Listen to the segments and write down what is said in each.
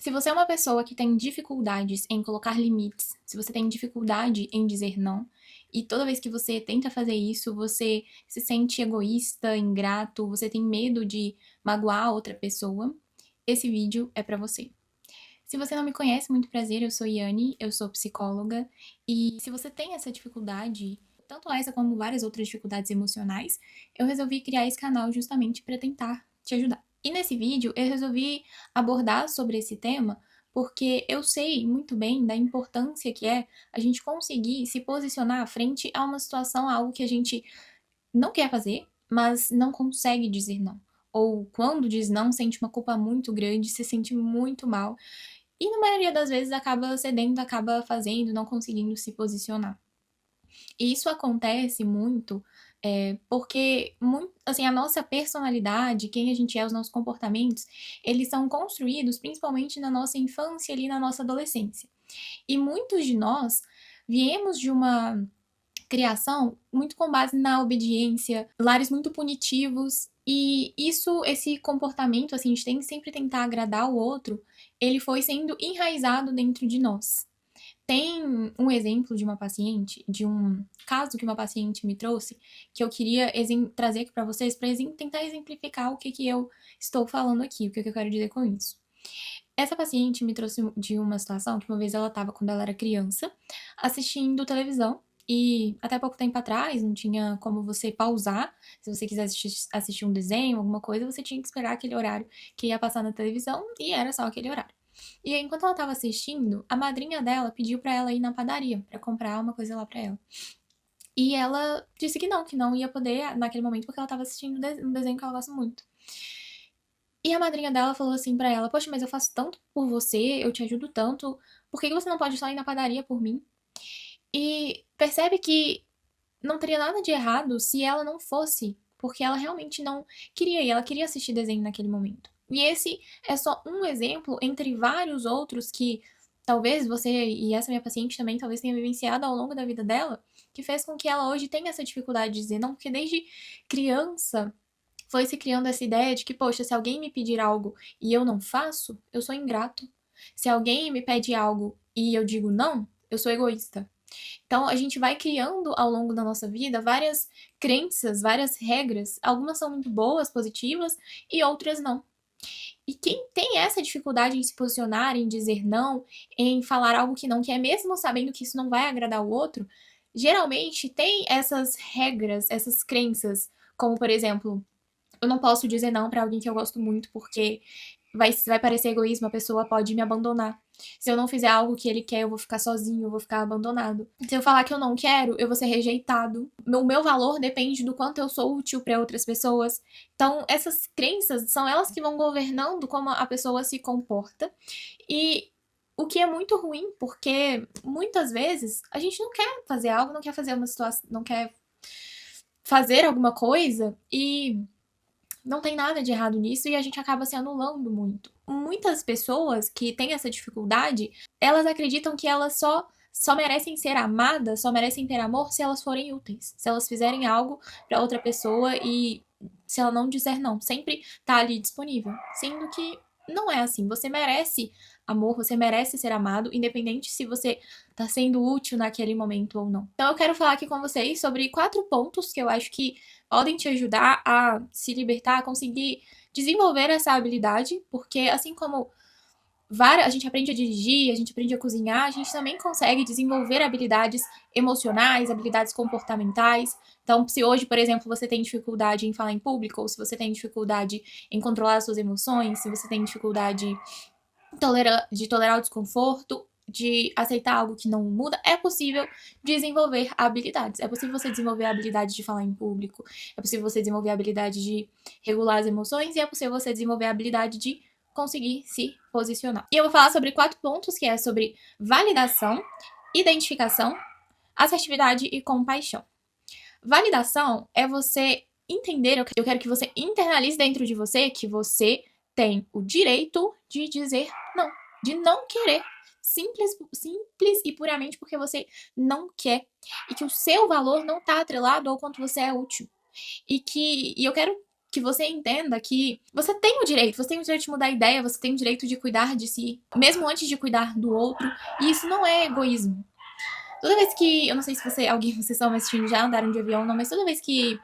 Se você é uma pessoa que tem dificuldades em colocar limites, se você tem dificuldade em dizer não, e toda vez que você tenta fazer isso, você se sente egoísta, ingrato, você tem medo de magoar outra pessoa, esse vídeo é pra você. Se você não me conhece, muito prazer, eu sou Yane, eu sou psicóloga, e se você tem essa dificuldade, tanto essa como várias outras dificuldades emocionais, eu resolvi criar esse canal justamente para tentar te ajudar. E nesse vídeo eu resolvi abordar sobre esse tema porque eu sei muito bem da importância que é a gente conseguir se posicionar frente a uma situação, a algo que a gente não quer fazer, mas não consegue dizer não. Ou quando diz não, sente uma culpa muito grande, se sente muito mal e na maioria das vezes acaba cedendo, acaba fazendo, não conseguindo se posicionar. E isso acontece muito porque assim, a nossa personalidade, quem a gente é, os nossos comportamentos, eles são construídos principalmente na nossa infância, ali na nossa adolescência. E muitos de nós viemos de uma criação muito com base na obediência, lares muito punitivos, e isso, esse comportamento, assim, de sempre tentar agradar o outro, ele foi sendo enraizado dentro de nós. Tem um exemplo de uma paciente, de um caso que uma paciente me trouxe, que eu queria trazer aqui para vocês, para tentar exemplificar o que eu estou falando aqui, o que eu quero dizer com isso. Essa paciente me trouxe de uma situação que uma vez ela estava, quando ela era criança, assistindo televisão. E até pouco tempo atrás não tinha como você pausar. Se você quisesse assistir um desenho, alguma coisa, você tinha que esperar aquele horário que ia passar na televisão e era só aquele horário. E aí, enquanto ela estava assistindo, a madrinha dela pediu para ela ir na padaria para comprar uma coisa lá para ela. E ela disse que não ia poder naquele momento porque ela estava assistindo um desenho que ela gosta muito. E a madrinha dela falou assim pra ela: Poxa, mas eu faço tanto por você, eu te ajudo tanto, por que você não pode só ir na padaria por mim? E percebe que não teria nada de errado se ela não fosse, porque ela realmente não queria ir, ela queria assistir desenho naquele momento. E esse é só um exemplo entre vários outros que talvez você e essa minha paciente também talvez tenha vivenciado ao longo da vida dela, que fez com que ela hoje tenha essa dificuldade de dizer não, porque desde criança foi se criando essa ideia de que, poxa, se alguém me pedir algo e eu não faço, eu sou ingrato. Se alguém me pede algo e eu digo não, eu sou egoísta. Então, a gente vai criando ao longo da nossa vida várias crenças, várias regras. Algumas são muito boas, positivas, e outras não. E quem tem essa dificuldade em se posicionar, em dizer não, em falar algo que não quer, mesmo sabendo que isso não vai agradar o outro, geralmente tem essas regras, essas crenças, como por exemplo, eu não posso dizer não pra alguém que eu gosto muito, porque vai parecer egoísmo, a pessoa pode me abandonar. Se eu não fizer algo que ele quer, eu vou ficar sozinho, eu vou ficar abandonado. Se eu falar que eu não quero, eu vou ser rejeitado. O meu valor depende do quanto eu sou útil para outras pessoas. Então, essas crenças são elas que vão governando como a pessoa se comporta. E o que é muito ruim, porque muitas vezes a gente não quer fazer algo, não quer fazer uma situação, não quer fazer alguma coisa e não tem nada de errado nisso e a gente acaba se anulando muito. Muitas pessoas que têm essa dificuldade, elas acreditam que elas só merecem ser amadas, só merecem ter amor se elas forem úteis, se elas fizerem algo para outra pessoa e se ela não disser não, sempre tá ali disponível, sendo que não é assim. Você merece amor, você merece ser amado, independente se você tá sendo útil naquele momento ou não. Então eu quero falar aqui com vocês sobre 4 pontos que eu acho que podem te ajudar a se libertar, a conseguir desenvolver essa habilidade, porque assim como a gente aprende a dirigir, a gente aprende a cozinhar, a gente também consegue desenvolver habilidades emocionais, habilidades comportamentais. Então, se hoje, por exemplo, você tem dificuldade em falar em público, ou se você tem dificuldade em controlar as suas emoções, se você tem dificuldade de tolerar o desconforto, de aceitar algo que não muda, é possível desenvolver habilidades. É possível você desenvolver a habilidade de falar em público, é possível você desenvolver a habilidade de regular as emoções e é possível você desenvolver a habilidade de conseguir se posicionar. E eu vou falar sobre 4 pontos, que é sobre validação, identificação, assertividade e compaixão. Validação é você entender, eu quero que você internalize dentro de você que você tem o direito de dizer não, de não querer. Simples e puramente porque você não quer. E que o seu valor não está atrelado ao quanto você é útil. E eu quero que você entenda que você tem o direito de mudar a ideia, você tem o direito de cuidar de si, mesmo antes de cuidar do outro, e isso não é egoísmo. Toda vez que, eu não sei se vocês estão assistindo já andaram de avião, não, mas toda vez que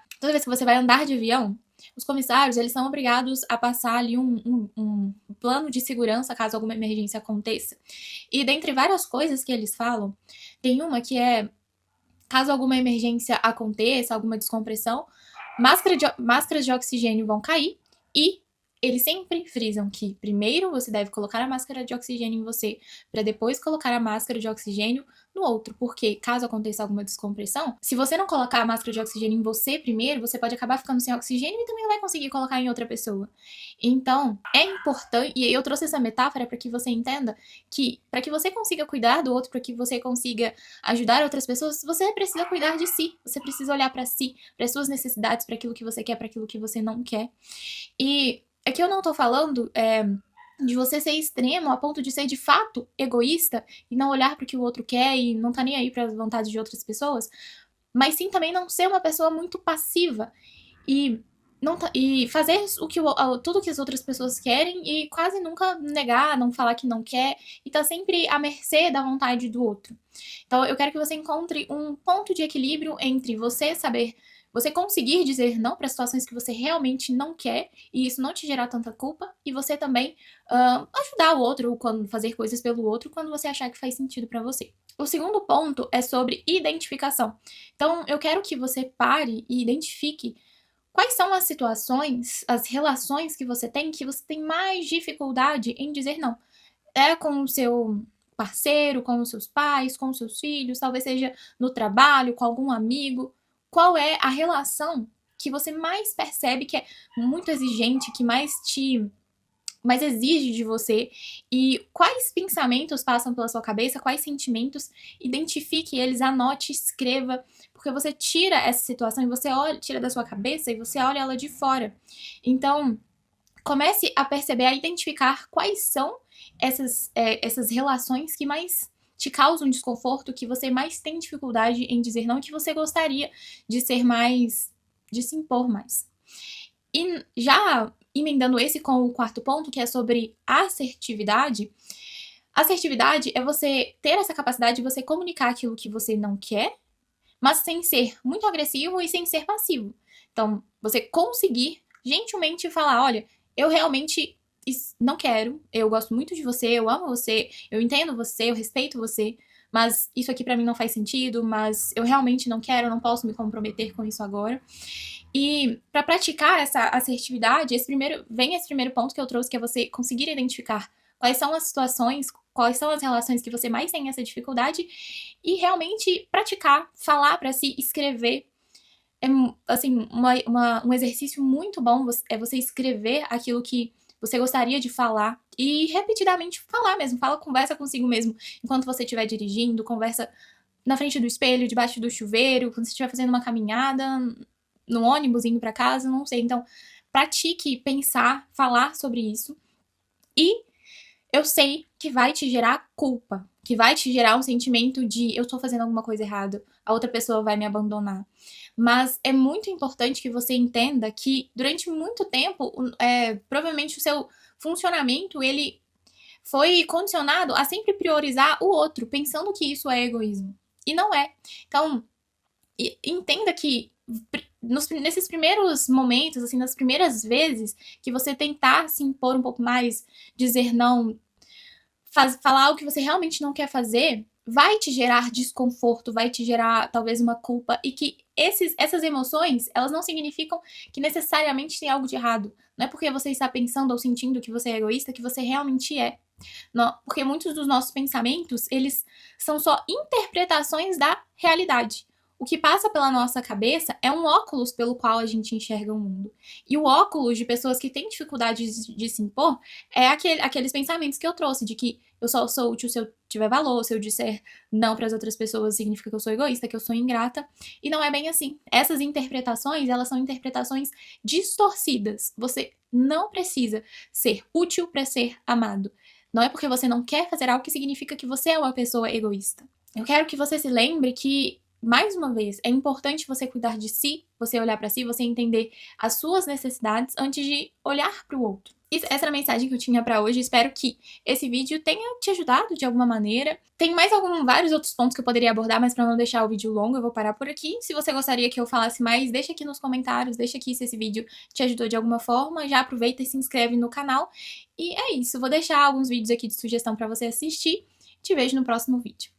você vai andar de avião, os comissários, eles são obrigados a passar ali um plano de segurança caso alguma emergência aconteça. E dentre várias coisas que eles falam, tem uma que é, caso alguma emergência aconteça, alguma descompressão, máscaras de oxigênio vão cair e eles sempre frisam que primeiro você deve colocar a máscara de oxigênio em você, para depois colocar a máscara de oxigênio no outro, porque caso aconteça alguma descompressão, se você não colocar a máscara de oxigênio em você primeiro, você pode acabar ficando sem oxigênio e também não vai conseguir colocar em outra pessoa. Então, é importante, e eu trouxe essa metáfora para que você entenda que para que você consiga cuidar do outro, para que você consiga ajudar outras pessoas, você precisa cuidar de si, você precisa olhar para si, para as suas necessidades, para aquilo que você quer, para aquilo que você não quer. E aqui eu não tô falando de você ser extremo a ponto de ser de fato egoísta e não olhar para o que o outro quer e não tá nem aí para as vontades de outras pessoas, mas sim também não ser uma pessoa muito passiva e e fazer tudo que as outras pessoas querem e quase nunca negar, não falar que não quer e tá sempre à mercê da vontade do outro. Então eu quero que você encontre um ponto de equilíbrio entre você conseguir dizer não para situações que você realmente não quer e isso não te gerar tanta culpa, e você também ajudar o outro, quando fazer coisas pelo outro, quando você achar que faz sentido para você. O segundo ponto é sobre identificação. Então, eu quero que você pare e identifique quais são as situações, as relações que você tem mais dificuldade em dizer não. É com o seu parceiro, com os seus pais, com os seus filhos, talvez seja no trabalho, com algum amigo. Qual é a relação que você mais percebe que é muito exigente, que mais exige de você, e quais pensamentos passam pela sua cabeça, quais sentimentos, identifique eles, anote, escreva, porque você tira essa situação e você tira da sua cabeça e você olha ela de fora. Então, comece a perceber, a identificar quais são essas relações que mais te causam desconforto, que você mais tem dificuldade em dizer não, que você gostaria de ser mais, de se impor mais. E já emendando esse com o quarto ponto, que é sobre assertividade. Assertividade é você ter essa capacidade de você comunicar aquilo que você não quer, mas sem ser muito agressivo e sem ser passivo. Então, você conseguir gentilmente falar, olha, eu realmente não quero, eu gosto muito de você, eu amo você, eu entendo você, eu respeito você, mas isso aqui pra mim não faz sentido, mas eu realmente não quero, eu não posso me comprometer com isso agora. E para praticar essa assertividade, vem esse primeiro ponto que eu trouxe, que é você conseguir identificar quais são as situações, quais são as relações que você mais tem essa dificuldade e realmente praticar, falar para si, escrever. É assim, um exercício muito bom é você escrever aquilo que você gostaria de falar e repetidamente falar mesmo. Conversa consigo mesmo enquanto você estiver dirigindo, conversa na frente do espelho, debaixo do chuveiro, quando você estiver fazendo uma caminhada, no ônibus indo para casa, não sei. Então, pratique pensar, falar sobre isso. E eu sei que vai te gerar culpa, que vai te gerar um sentimento de eu tô fazendo alguma coisa errada, a outra pessoa vai me abandonar. Mas é muito importante que você entenda que durante muito tempo, provavelmente o seu funcionamento, ele foi condicionado a sempre priorizar o outro, pensando que isso é egoísmo. E não é. Então, entenda que nesses primeiros momentos, assim, nas primeiras vezes que você tentar se impor um pouco mais, dizer não, falar algo que você realmente não quer fazer, vai te gerar desconforto, vai te gerar talvez uma culpa, e que essas emoções, elas não significam que necessariamente tem algo de errado. Não é porque você está pensando ou sentindo que você é egoísta que você realmente é. Não, porque muitos dos nossos pensamentos, eles são só interpretações da realidade. O que passa pela nossa cabeça é um óculos pelo qual a gente enxerga o mundo. E o óculos de pessoas que têm dificuldade de se impor é aqueles pensamentos que eu trouxe, de que eu só sou útil se eu tiver valor, se eu disser não para as outras pessoas significa que eu sou egoísta, que eu sou ingrata. E não é bem assim. Essas interpretações, elas são interpretações distorcidas. Você não precisa ser útil para ser amado. Não é porque você não quer fazer algo que significa que você é uma pessoa egoísta. Eu quero que você se lembre que mais uma vez, é importante você cuidar de si, você olhar pra si, você entender as suas necessidades antes de olhar pro outro. Essa era a mensagem que eu tinha pra hoje, espero que esse vídeo tenha te ajudado de alguma maneira. Tem mais vários outros pontos que eu poderia abordar, mas pra não deixar o vídeo longo, eu vou parar por aqui. Se você gostaria que eu falasse mais, deixa aqui nos comentários, deixa aqui se esse vídeo te ajudou de alguma forma, já aproveita e se inscreve no canal. E é isso, vou deixar alguns vídeos aqui de sugestão pra você assistir. Te vejo no próximo vídeo.